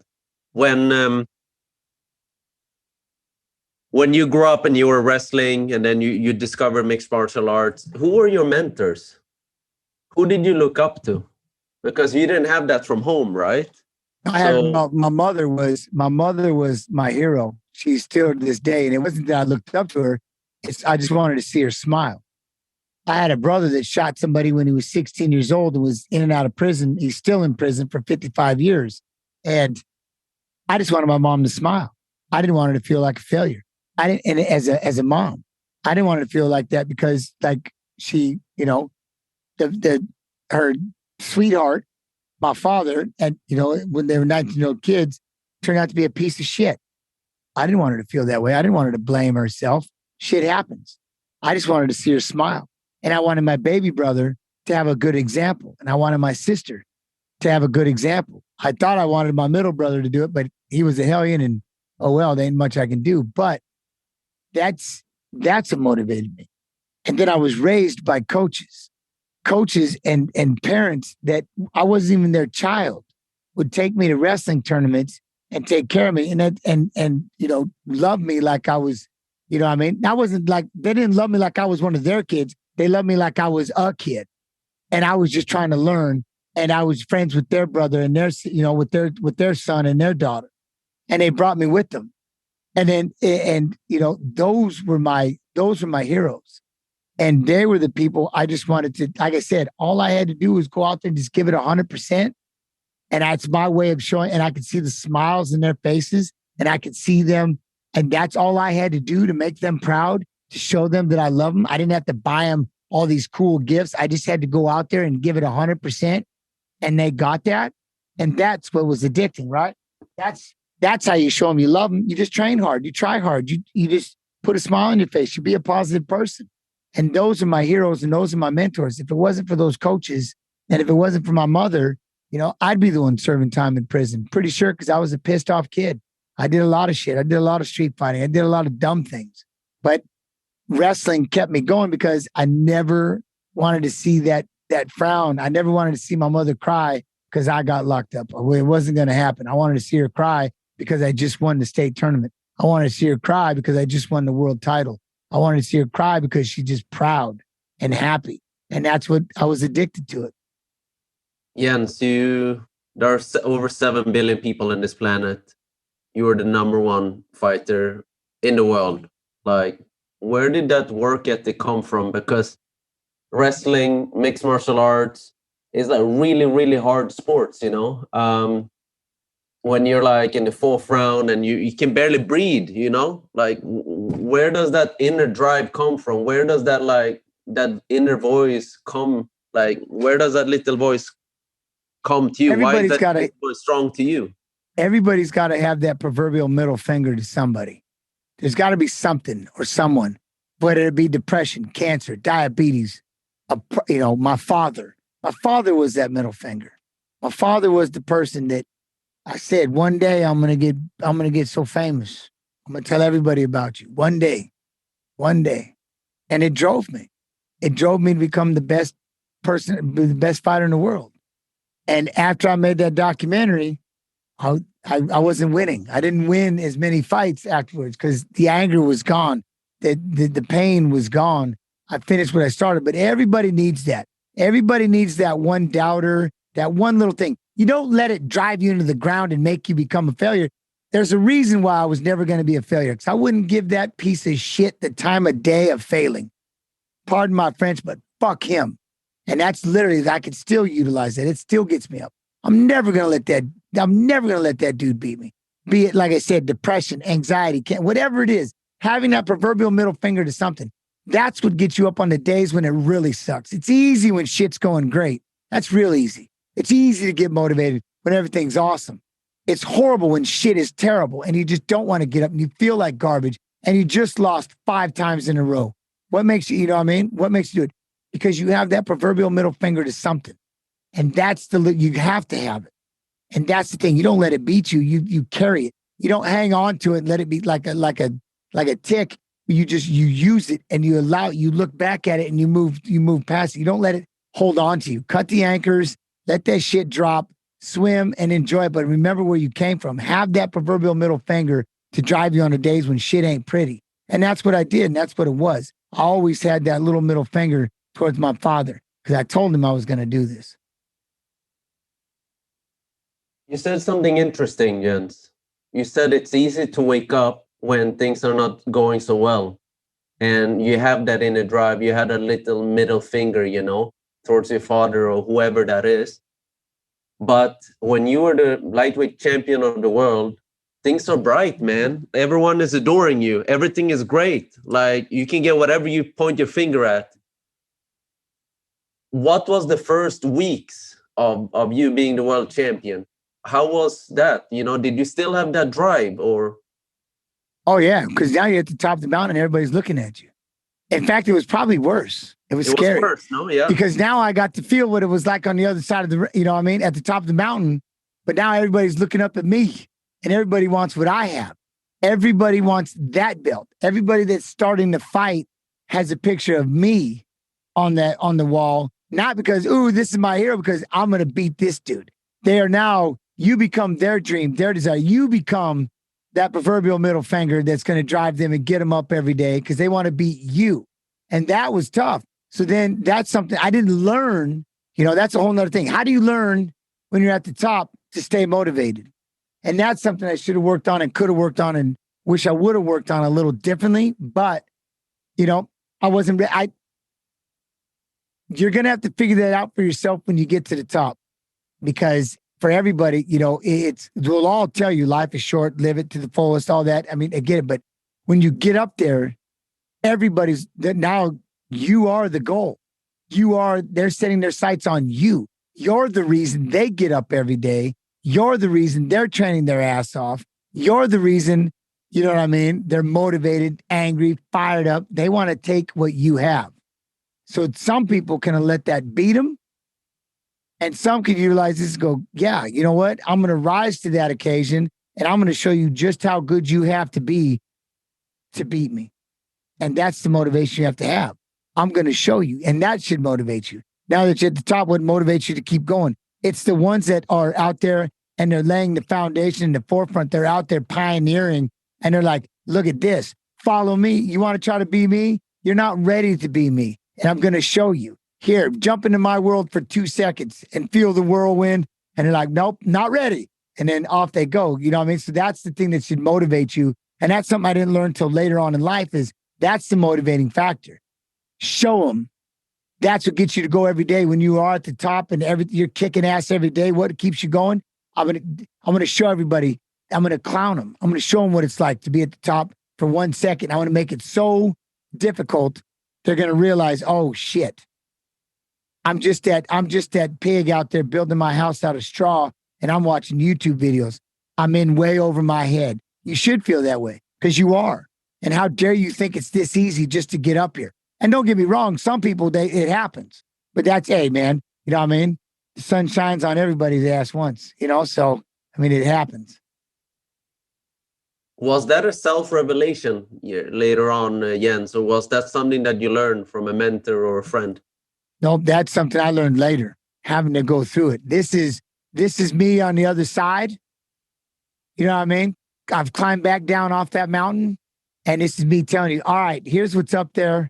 When you grew up and you were wrestling and then you discovered mixed martial arts, who were your mentors? Who did you look up to? Because you didn't have that from home, right? My mother was my hero. She's still to this day. And it wasn't that I looked up to her. I just wanted to see her smile. I had a brother that shot somebody when he was 16 years old and was in and out of prison. He's still in prison for 55 years. And I just wanted my mom to smile. I didn't want her to feel like a failure. I didn't, and as a mom, I didn't want her to feel like that because like she, her sweetheart, my father, and when they were 19-year-old kids, turned out to be a piece of shit. I didn't want her to feel that way. I didn't want her to blame herself. Shit happens. I just wanted to see her smile. And I wanted my baby brother to have a good example. And I wanted my sister to have a good example. I thought I wanted my middle brother to do it, but he was a hellion and oh well, there ain't much I can do. But that's what motivated me. And then I was raised by coaches and parents that I wasn't even their child would take me to wrestling tournaments and take care of me and love me like I was, You know what I mean? I wasn't like, they didn't love me like I was one of their kids. They loved me like I was a kid. And I was just trying to learn. And I was friends with their brother and their, with their son and their daughter. And they brought me with them. And then, those were my heroes. And they were the people I just wanted to, like I said, all I had to do was go out there and just give it 100%. And that's my way of showing, and I could see the smiles in their faces and I could see them. And that's all I had to do to make them proud, to show them that I love them. I didn't have to buy them all these cool gifts. I just had to go out there and give it 100%. And they got that. And that's what was addicting, right? That's how you show them you love them. You just train hard. You try hard. You just put a smile on your face. You be a positive person. And those are my heroes and those are my mentors. If it wasn't for those coaches and if it wasn't for my mother, I'd be the one serving time in prison. Pretty sure, because I was a pissed off kid. I did a lot of shit. I did a lot of street fighting. I did a lot of dumb things. But wrestling kept me going because I never wanted to see that frown. I never wanted to see my mother cry because I got locked up. It wasn't going to happen. I wanted to see her cry because I just won the state tournament. I wanted to see her cry because I just won the world title. I wanted to see her cry because she's just proud and happy. And that's what I was addicted to it. Jens, there are over 7 billion people on this planet. You are the number one fighter in the world. Like, where did that work ethic come from? Because wrestling, mixed martial arts is like really, really hard sports, when you're like in the fourth round and you can barely breathe, like where does that inner drive come from? Where does that inner voice come? Like, where does that little voice come to you? Why is that voice strong to you? Everybody's got to have that proverbial middle finger to somebody. There's got to be something or someone, whether it be depression, cancer, diabetes. My father was that middle finger. My father was the person that I said, one day I'm gonna get so famous. I'm gonna tell everybody about you. One day. And it drove me. It drove me to become the best person, the best fighter in the world. And after I made that documentary, I wasn't winning. I didn't win as many fights afterwards because the anger was gone. The pain was gone. I finished what I started, but everybody needs that. Everybody needs that one doubter, that one little thing. You don't let it drive you into the ground and make you become a failure. There's a reason why I was never going to be a failure, because I wouldn't give that piece of shit the time of day of failing. Pardon my French, but fuck him. And that's literally, I could still utilize that. It still gets me up. I'm never going to let that dude beat me. Be it, like I said, depression, anxiety, whatever it is, having that proverbial middle finger to something. That's what gets you up on the days when it really sucks. It's easy when shit's going great. That's real easy. It's easy to get motivated when everything's awesome. It's horrible when shit is terrible and you just don't want to get up and you feel like garbage and you just lost 5 times in a row. What makes you, what makes you do it? Because you have that proverbial middle finger to something. And that's you have to have it. And that's the thing. You don't let it beat you. You carry it. You don't hang on to it and let it be like a tick. You use it and you look back at it and you move past it. You don't let it hold on to you. Cut the anchors, let that shit drop, swim and enjoy it. But remember where you came from. Have that proverbial middle finger to drive you on the days when shit ain't pretty. And that's what I did. And that's what it was. I always had that little middle finger towards my father because I told him I was going to do this. You said something interesting, Jens. You said it's easy to wake up when things are not going so well. And you have that inner drive. You had a little middle finger, towards your father or whoever that is. But when you are the lightweight champion of the world, things are bright, man. Everyone is adoring you. Everything is great. Like, you can get whatever you point your finger at. What was the first weeks of you being the world champion? How was that? Did you still have that drive or? Oh, yeah, because now you're at the top of the mountain and everybody's looking at you. In fact, it was probably worse. It was scary. Was worse, no? Yeah. Because now I got to feel what it was like on the other side of the, at the top of the mountain. But now everybody's looking up at me and everybody wants what I have. Everybody wants that belt. Everybody that's starting to fight has a picture of me on the wall. Not because, ooh, this is my hero, because I'm going to beat this dude. They are now, you become their dream, their desire. You become that proverbial middle finger that's going to drive them and get them up every day because they want to beat you. And that was tough. So then that's something I didn't learn. That's a whole nother thing. How do you learn when you're at the top to stay motivated? And that's something I should have worked on and could have worked on and wish I would have worked on a little differently. But, I wasn't, you're going to have to figure that out for yourself when you get to the top. Because for everybody, we'll all tell you life is short, live it to the fullest, all that. I mean, I get it. But when you get up there, now you are the goal. They're setting their sights on you. You're the reason they get up every day. You're the reason they're training their ass off. You're the reason, you know what I mean? They're motivated, angry, fired up. They want to take what you have. So some people can let that beat them. And some can utilize this and go, yeah, you know what? I'm going to rise to that occasion and I'm going to show you just how good you have to be to beat me. And that's the motivation you have to have. I'm going to show you. And that should motivate you. Now that you're at the top, what motivates you to keep going? It's the ones that are out there and they're laying the foundation in the forefront. They're out there pioneering and they're like, look at this. Follow me. You want to try to be me? You're not ready to be me. And I'm going to show you. Here, jump into my world for 2 seconds and feel the whirlwind. And they're like, nope, not ready. And then off they go. You know what I mean? So that's the thing that should motivate you. And that's something I didn't learn until later on in life is that's the motivating factor. Show them. That's what gets you to go every day when you are at the top and you're kicking ass every day. What keeps you going? I'm gonna show everybody. I'm gonna clown them. I'm gonna show them what it's like to be at the top for 1 second. I want to make it so difficult. They're gonna realize, oh shit. I'm just that pig out there building my house out of straw and I'm watching YouTube videos. I'm in way over my head. You should feel that way because you are. And how dare you think it's this easy just to get up here? And don't get me wrong, some people, it happens. But that's, hey, man, you know what I mean? The sun shines on everybody's ass once, so, I mean, it happens. Was that a self-revelation later on, Jens, or was that something that you learned from a mentor or a friend? No, that's something I learned later, having to go through it. This is me on the other side. You know what I mean? I've climbed back down off that mountain, and this is me telling you, all right, here's what's up there.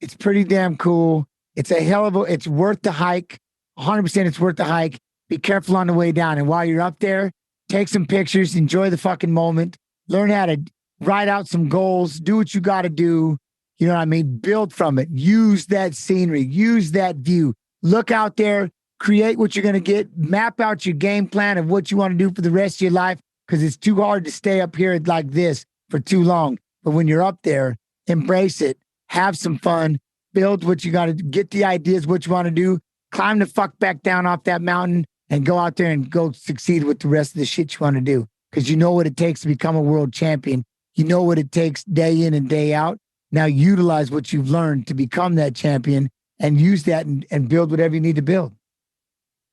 It's pretty damn cool. It's it's worth the hike. 100% it's worth the hike. Be careful on the way down. And while you're up there, take some pictures, enjoy the fucking moment, learn how to write out some goals, do what you got to do. You know what I mean? Build from it. Use that scenery. Use that view. Look out there. Create what you're going to get. Map out your game plan of what you want to do for the rest of your life because it's too hard to stay up here like this for too long. But when you're up there, embrace it. Have some fun. Build what you got to get the ideas, what you want to do. Climb the fuck back down off that mountain and go out there and go succeed with the rest of the shit you want to do because you know what it takes to become a world champion. You know what it takes day in and day out. Now utilize what you've learned to become that champion and use that and build whatever you need to build.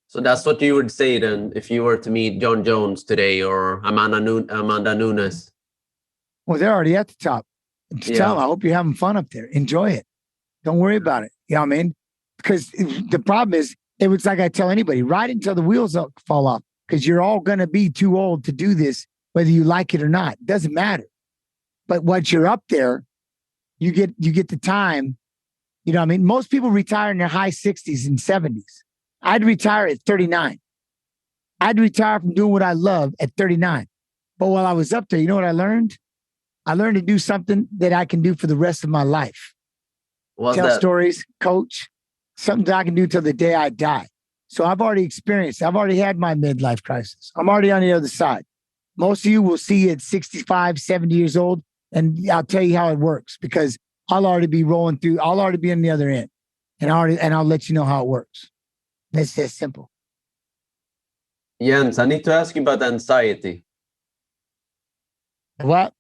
So that's what you would say then if you were to meet John Jones today or Amanda Nunes. Well, they're already at the top. Tell them, I hope you're having fun up there. Enjoy it. Don't worry about it. You know what I mean? Because the problem is, it was like I tell anybody, ride until the wheels fall off because you're all going to be too old to do this, whether you like it or not. It doesn't matter. But once you're up there, you get the time. You know what I mean? Most people retire in their high 60s and 70s. I'd retire at 39. I'd retire from doing what I love at 39. But while I was up there, you know what I learned? I learned to do something that I can do for the rest of my life. Tell stories, coach, something that I can do till the day I die. So I've already experienced, I've already had my midlife crisis. I'm already on the other side. Most of you will see at 65, 70 years old, and I'll tell you how it works because I'll already be rolling through. I'll already be on the other end, and I'll let you know how it works. It's just simple. Jens, I need to ask you about anxiety. What?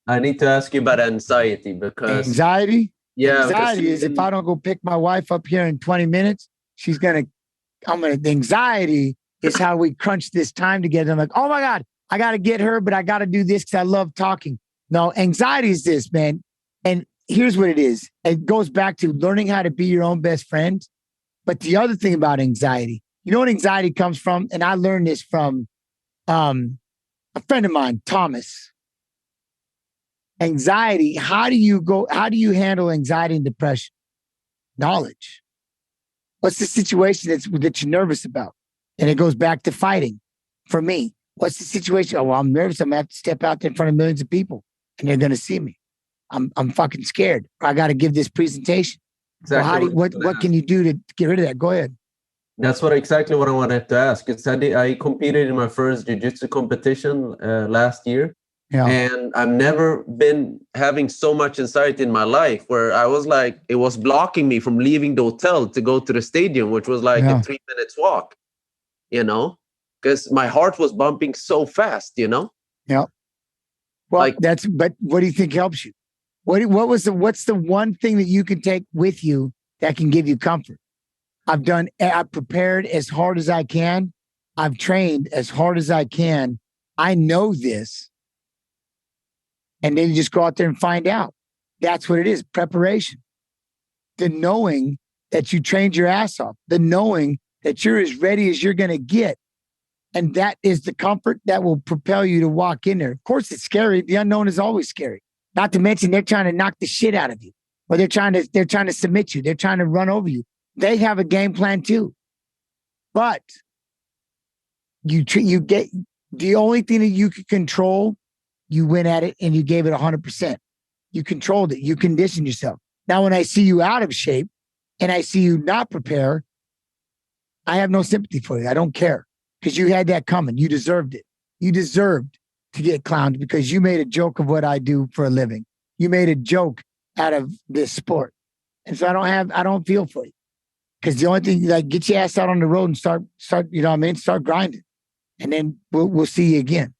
I need to ask you about anxiety because anxiety. Yeah, anxiety is if I don't go pick my wife up here in 20 minutes, the anxiety is how we crunch this time together. I'm like, oh my God, I got to get her, but I got to do this because I love talking. No, anxiety is this, man. And here's what it is. It goes back to learning how to be your own best friend. But the other thing about anxiety, you know what anxiety comes from? And I learned this from a friend of mine, Thomas. Anxiety, how do you handle anxiety and depression? Knowledge. What's the situation that you're nervous about? And it goes back to fighting. For me, what's the situation? Oh, well, I'm nervous. I'm gonna have to step out there in front of millions of people and they're gonna see me. I'm fucking scared. I gotta give this presentation. Exactly. Well, what can you do to get rid of that? Go ahead. That's exactly what I wanted to ask. It's I competed in my first jiu-jitsu competition last year. Yeah. And I've never been having so much anxiety in my life where I was like, it was blocking me from leaving the hotel to go to the stadium, which was like a 3 minutes walk, because my heart was bumping so fast, Yeah. Well, but what do you think helps you? What's the one thing that you can take with you that can give you comfort? I've prepared as hard as I can. I've trained as hard as I can. I know this. And then you just go out there and find out. That's what it is, preparation. The knowing that you trained your ass off, the knowing that you're as ready as you're going to get. And that is the comfort that will propel you to walk in there. Of course, it's scary. The unknown is always scary. Not to mention they're trying to knock the shit out of you, or they're trying to submit you. They're trying to run over you. They have a game plan too. But you get the only thing that you can control. You went at it and you gave it 100%. You controlled it. You conditioned yourself. Now, when I see you out of shape and I see you not prepare, I have no sympathy for you. I don't care because you had that coming. You deserved it. You deserved to get clowned because you made a joke of what I do for a living. You made a joke out of this sport. And so I don't feel for you because the only thing, like, get your ass out on the road and start, start grinding. And then we'll see you again.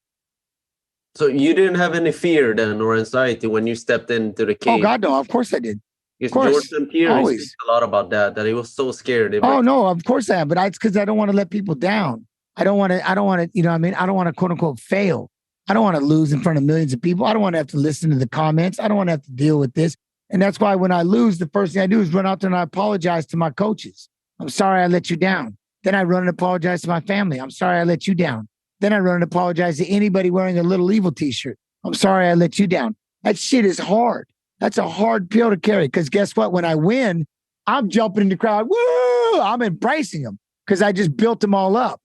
So you didn't have any fear then or anxiety when you stepped into the cage? Oh, God, no. Of course I did. Because Jordan Pierre speaks a lot about that he was so scared. Oh, no, of course I am. But it's because I don't want to let people down. I don't want to, I don't want to, quote unquote, fail. I don't want to lose in front of millions of people. I don't want to have to listen to the comments. I don't want to have to deal with this. And that's why when I lose, the first thing I do is run out there and I apologize to my coaches. I'm sorry I let you down. Then I run and apologize to my family. I'm sorry I let you down. Then I run and apologize to anybody wearing a Lil Evil t-shirt. I'm sorry I let you down. That shit is hard. That's a hard pill to carry because guess what? When I win, I'm jumping in the crowd. Woo! I'm embracing them because I just built them all up.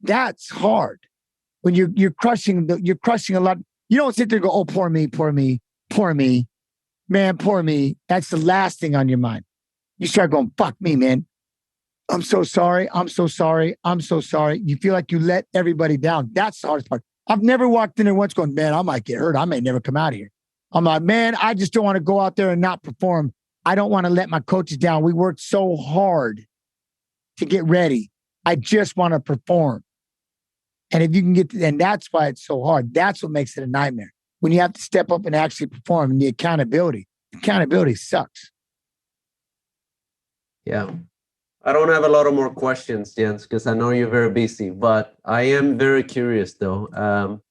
That's hard. When you're crushing a lot. You don't sit there and go, oh, poor me, poor me, poor me. Man, poor me. That's the last thing on your mind. You start going, fuck me, man. I'm so sorry. I'm so sorry. I'm so sorry. You feel like you let everybody down. That's the hardest part. I've never walked in there once going, man, I might get hurt. I may never come out of here. I'm like, man, I just don't want to go out there and not perform. I don't want to let my coaches down. We worked so hard to get ready. I just want to perform. And if you can and that's why it's so hard. That's what makes it a nightmare. When you have to step up and actually perform and the accountability sucks. Yeah. I don't have a lot of more questions, Jens, because I know you're very busy, but I am very curious though.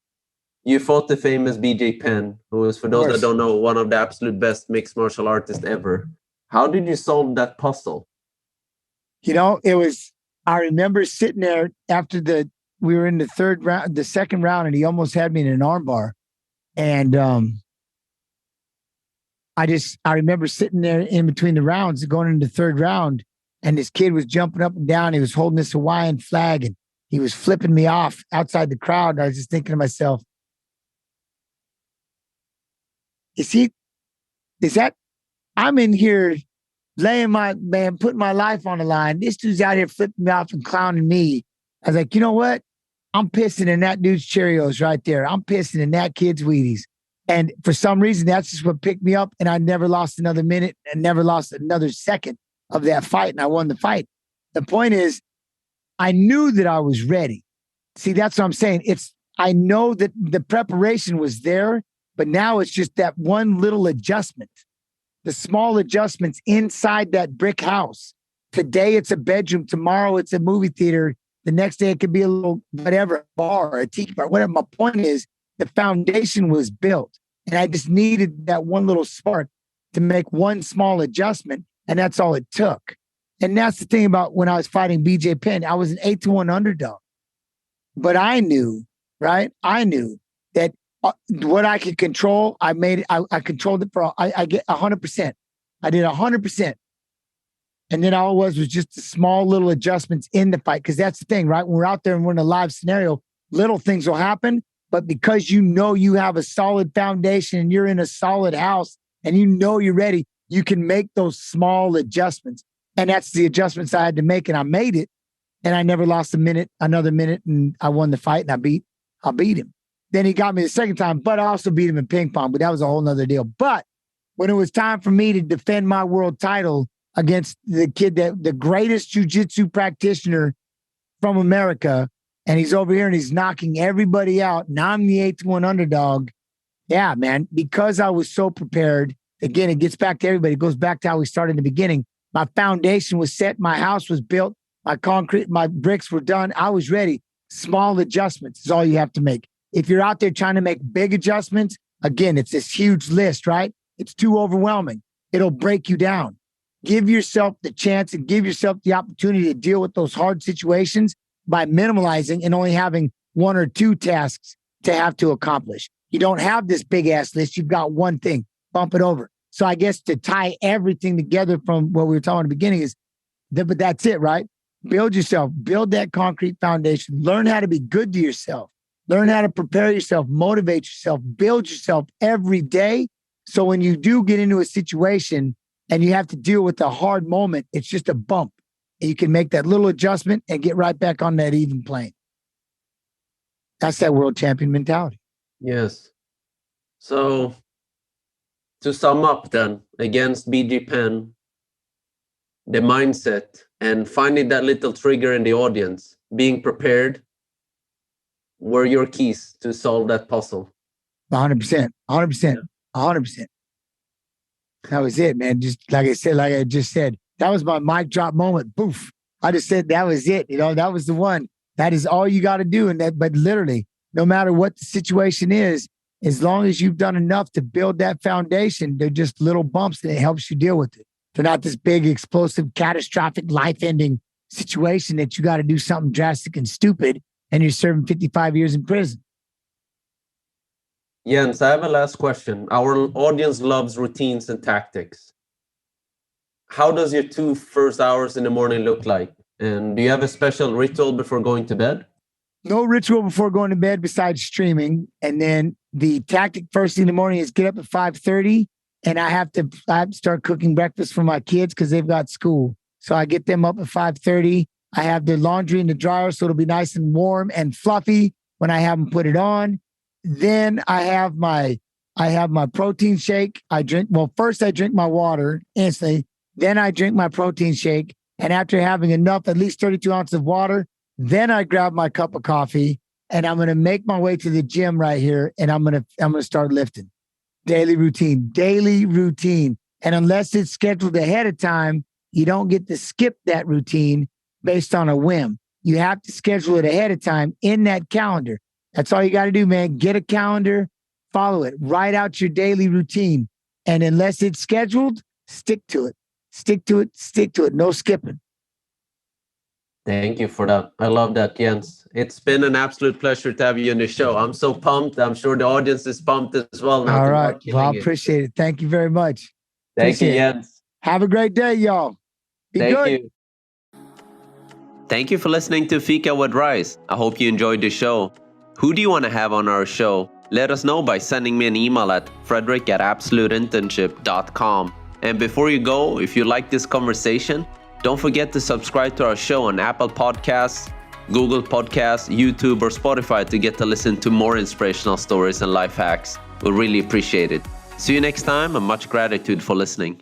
You fought the famous BJ Penn, who is, for those that don't know, one of the absolute best mixed martial artists ever. How did you solve that puzzle? I remember sitting there after we were in the second round, and he almost had me in an armbar. And I remember sitting there in between the rounds going into the third round, and this kid was jumping up and down. He was holding this Hawaiian flag and he was flipping me off outside the crowd. And I was just thinking to myself, I'm in here putting my life on the line. This dude's out here flipping me off and clowning me. I was like, you know what? I'm pissing in that dude's Cheerios right there. I'm pissing in that kid's Wheaties. And for some reason, that's just what picked me up. And I never lost another minute and never lost another second of that fight. And I won the fight. The point is, I knew that I was ready. See, that's what I'm saying. I know that the preparation was there, but now it's just that one little adjustment, the small adjustments inside that brick house. Today it's a bedroom. Tomorrow it's a movie theater. The next day it could be a little whatever, bar, a tiki bar, whatever. My point is the foundation was built and I just needed that one little spark to make one small adjustment. And that's all it took. And that's the thing about when I was fighting BJ Penn, I was an 8-1 underdog. But I knew, right? I knew that what I could control, I made it. I controlled it I get 100%. I did 100%. And then all it was just the small little adjustments in the fight. Because that's the thing, right? When we're out there and we're in a live scenario, little things will happen. But because you know you have a solid foundation and you're in a solid house and you know you're ready, you can make those small adjustments. And that's the adjustments I had to make. And I made it. And I never lost another minute. And I won the fight and I beat him. Then he got me the second time, but I also beat him in ping pong. But that was a whole nother deal. But when it was time for me to defend my world title against the kid the greatest jiu-jitsu practitioner from America, and he's over here and he's knocking everybody out, and I'm the 8-1 underdog. Yeah, man, because I was so prepared. Again, it gets back to everybody. It goes back to how we started in the beginning. My foundation was set. My house was built. My bricks were done. I was ready. Small adjustments is all you have to make. If you're out there trying to make big adjustments, again, it's this huge list, right? It's too overwhelming. It'll break you down. Give yourself the chance and give yourself the opportunity to deal with those hard situations by minimalizing and only having 1 or 2 tasks to have to accomplish. You don't have this big ass list. You've got one thing, bump it over. So I guess to tie everything together from what we were talking at the beginning but that's it, right? Build yourself, build that concrete foundation, learn how to be good to yourself, learn how to prepare yourself, motivate yourself, build yourself every day. So when you do get into a situation and you have to deal with a hard moment, it's just a bump. And you can make that little adjustment and get right back on that even plane. That's that world champion mentality. Yes. So to sum up then, against BG Penn, the mindset and finding that little trigger in the audience, being prepared, were your keys to solve that puzzle. 100%. That was it, man. Just like I just said, that was my mic drop moment. Poof. I just said that was it. That was the one. That is all you got to do. But literally, no matter what the situation is, as long as you've done enough to build that foundation, they're just little bumps and it helps you deal with it. They're not this big, explosive, catastrophic, life-ending situation that you got to do something drastic and stupid and you're serving 55 years in prison. Jens, I have a last question. Our audience loves routines and tactics. How does your 2 first hours in the morning look like? And do you have a special ritual before going to bed? No ritual before going to bed besides streaming. And then the tactic first thing in the morning is get up at 5:30 and I have to start cooking breakfast for my kids because they've got school. So I get them up at 5:30. I have the laundry in the dryer so it'll be nice and warm and fluffy when I have them put it on. Then I have my protein shake. First I drink my water instantly. Then I drink my protein shake. And after having enough, at least 32 ounces of water, then I grab my cup of coffee and I'm going to make my way to the gym right here. And I'm going to start lifting. Daily routine. And unless it's scheduled ahead of time, you don't get to skip that routine based on a whim. You have to schedule it ahead of time in that calendar. That's all you got to do, man. Get a calendar, follow it, write out your daily routine. And unless it's scheduled, stick to it. No skipping. Thank you for that. I love that, Jens. It's been an absolute pleasure to have you on the show. I'm so pumped. I'm sure the audience is pumped as well. Now all right. Well, I appreciate it. Thank you very much. Thank you, Jens. Have a great day, y'all. Thank you. Thank you for listening to Fika with Rice. I hope you enjoyed the show. Who do you want to have on our show? Let us know by sending me an email at fredrik@absoluteinternship.com. And before you go, if you like this conversation, don't forget to subscribe to our show on Apple Podcasts, Google Podcasts, YouTube, or Spotify to get to listen to more inspirational stories and life hacks. We'll really appreciate it. See you next time, and much gratitude for listening.